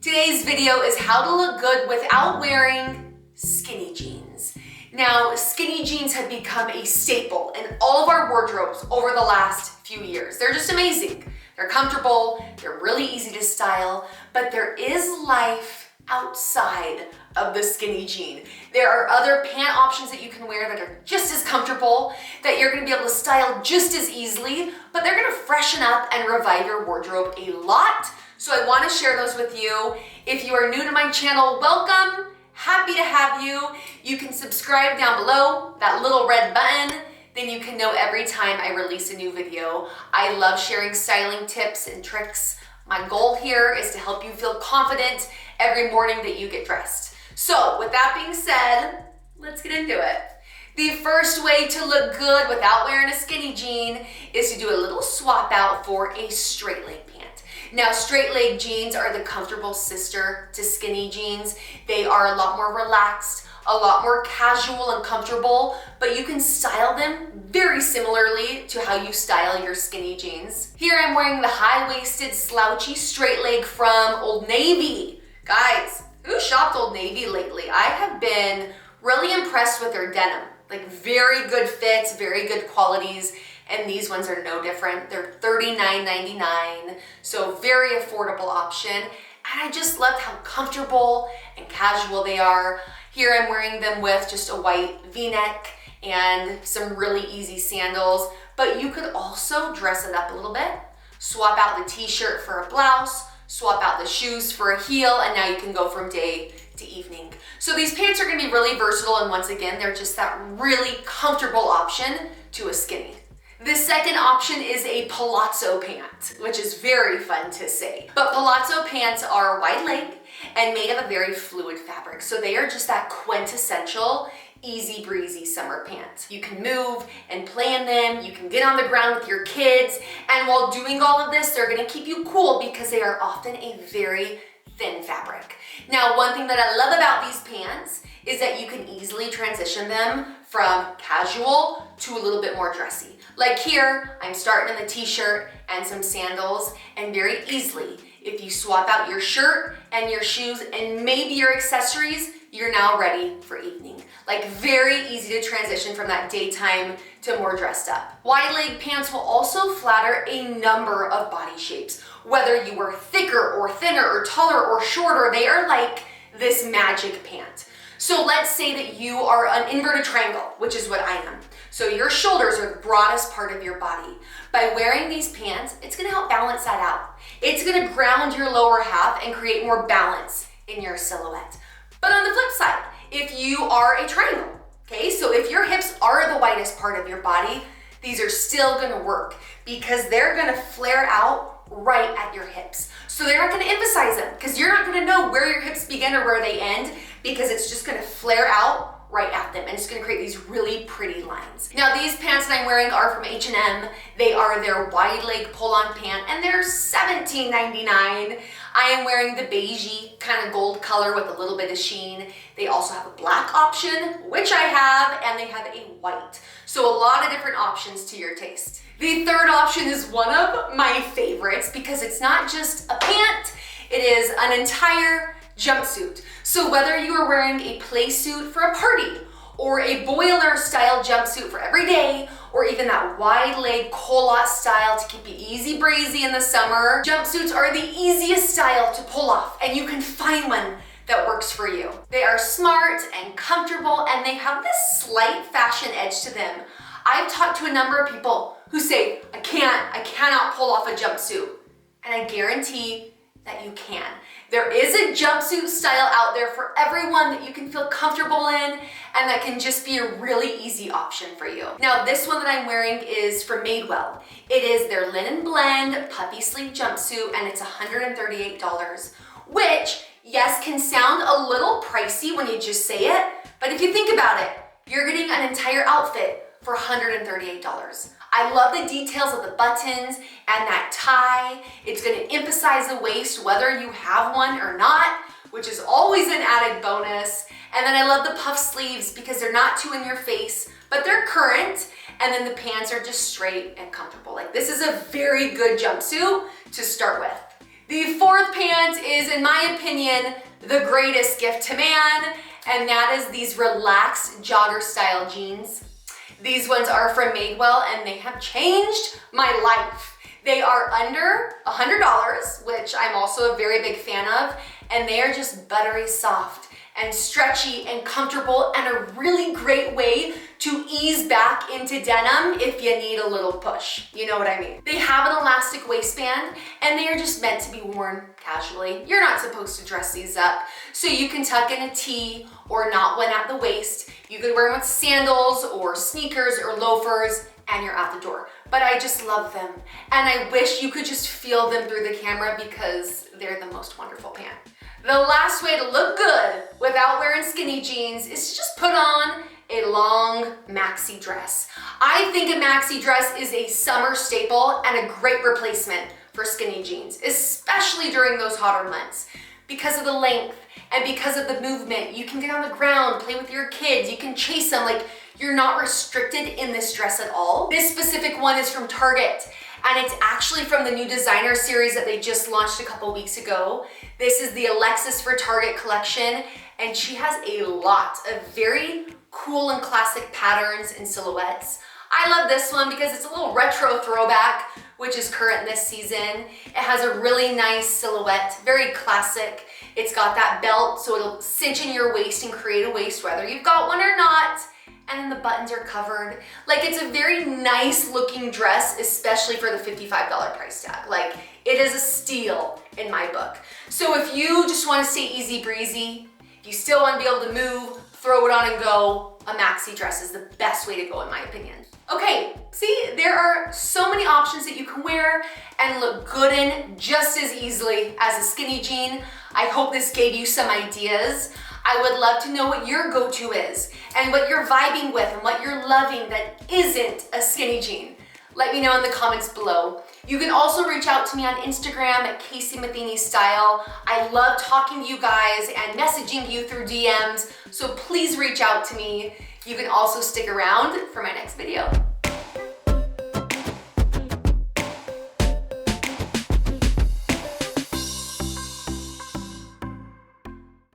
Today's video is how to look good without wearing skinny jeans. Now, skinny jeans have become a staple in all of our wardrobes over the last few years. They're just amazing. They're comfortable, they're really easy to style, but there is life outside of the skinny jean. There are other pant options that you can wear that are just as comfortable, that you're gonna be able to style just as easily, but they're gonna freshen up and revive your wardrobe a lot. So I wanna share those with you. If you are new to my channel, welcome. Happy to have you. You can subscribe down below, that little red button, then you can know every time I release a new video. I love sharing styling tips and tricks. My goal here is to help you feel confident every morning that you get dressed. So with that being said, let's get into it. The first way to look good without wearing a skinny jean is to do a little swap out for a straight leg pant. Now, straight leg jeans are the comfortable sister to skinny jeans. They are a lot more relaxed, a lot more casual and comfortable, but you can style them very similarly to how you style your skinny jeans. Here I'm wearing the high-waisted slouchy straight leg from Old Navy. Guys, who shopped Old Navy lately? I have been really impressed with their denim. Like very good fits, very good qualities. And these ones are no different. They're $39.99, so very affordable option. And I just loved how comfortable and casual they are. Here I'm wearing them with just a white V-neck and some really easy sandals, but you could also dress it up a little bit. Swap out the t-shirt for a blouse, swap out the shoes for a heel, and now you can go from day to evening. So these pants are gonna be really versatile, and once again, they're just that really comfortable option to a skinny. The second option is a palazzo pant, which is very fun to say. But palazzo pants are wide leg and made of a very fluid fabric. So they are just that quintessential, easy breezy summer pant. You can move and play in them, you can get on the ground with your kids, and while doing all of this, they're gonna keep you cool because they are often a very thin fabric. Now, one thing that I love about these pants is that you can easily transition them from casual to a little bit more dressy. Like here, I'm starting in the t-shirt and some sandals, and very easily, if you swap out your shirt and your shoes and maybe your accessories, you're now ready for evening. Like very easy to transition from that daytime to more dressed up. Wide leg pants will also flatter a number of body shapes. Whether you are thicker or thinner or taller or shorter, they are like this magic pant. So let's say that you are an inverted triangle, which is what I am. So your shoulders are the broadest part of your body. By wearing these pants, it's gonna help balance that out. It's gonna ground your lower half and create more balance in your silhouette. But on the flip side, if you are a triangle, okay, so if your hips are the widest part of your body, these are still gonna work because they're gonna flare out right at your hips. So they're not gonna emphasize them because you're not gonna know where your hips begin or where they end because it's just gonna flare out right at them and it's gonna create these really pretty lines. Now these pants that I'm wearing are from H&M. They are their wide leg pull-on pant and they're $17.99. I am wearing the beigey kind of gold color with a little bit of sheen. They also have a black option, which I have, and they have a white. So a lot of different options to your taste. The third option is one of my favorites because it's not just a pant, it is an entire jumpsuit. So whether you are wearing a play suit for a party or a boiler style jumpsuit for every day, or even that wide leg culotte style to keep you easy breezy in the summer, jumpsuits are the easiest style to pull off and you can find one that works for you. They are smart and comfortable and they have this slight fashion edge to them. I've talked to a number of people who say, I cannot pull off a jumpsuit. And I guarantee that you can. There is a jumpsuit style out there for everyone that you can feel comfortable in and that can just be a really easy option for you. Now this one that I'm wearing is from Madewell. It is their linen blend puppy sleeve jumpsuit and it's $138, which yes, can sound a little pricey when you just say it, but if you think about it, you're getting an entire outfit for $138. I love the details of the buttons and that tie. It's gonna emphasize the waist whether you have one or not, which is always an added bonus. And then I love the puff sleeves because they're not too in your face, but they're current. And then the pants are just straight and comfortable. Like this is a very good jumpsuit to start with. The fourth pant is, in my opinion, the greatest gift to man, and that is these relaxed jogger style jeans. These ones are from Madewell and they have changed my life. They are under $100, which I'm also a very big fan of, and they are just buttery soft and stretchy and comfortable and a really great way to ease back into denim if you need a little push. You know what I mean? They have an elastic waistband and they are just meant to be worn casually. You're not supposed to dress these up. So you can tuck in a tee or not one at the waist. You could wear them with sandals or sneakers or loafers and you're out the door. But I just love them. And I wish you could just feel them through the camera because they're the most wonderful pant. The last way to look good without wearing skinny jeans is to just put on a long maxi dress. I think a maxi dress is a summer staple and a great replacement for skinny jeans, especially during those hotter months. Because of the length and because of the movement, you can get on the ground, play with your kids, you can chase them, like you're not restricted in this dress at all. This specific one is from Target. And it's actually from the new designer series that they just launched a couple weeks ago. This is the Alexis for Target collection, and she has a lot of very cool and classic patterns and silhouettes. I love this one because it's a little retro throwback, which is current this season. It has a really nice silhouette, very classic. It's got that belt, so it'll cinch in your waist and create a waist whether you've got one or not. And then the buttons are covered. Like, it's a very nice looking dress, especially for the $55 price tag. Like, it is a steal in my book. So if you just want to stay easy breezy, if you still want to be able to move, throw it on and go, a maxi dress is the best way to go in my opinion. Okay, see, there are so many options that you can wear and look good in just as easily as a skinny jean. I hope this gave you some ideas. I would love to know what your go-to is and what you're vibing with and what you're loving that isn't a skinny jean. Let me know in the comments below. You can also reach out to me on Instagram at CaseyMathenyStyle. I love talking to you guys and messaging you through DMs, so please reach out to me. You can also stick around for my next video.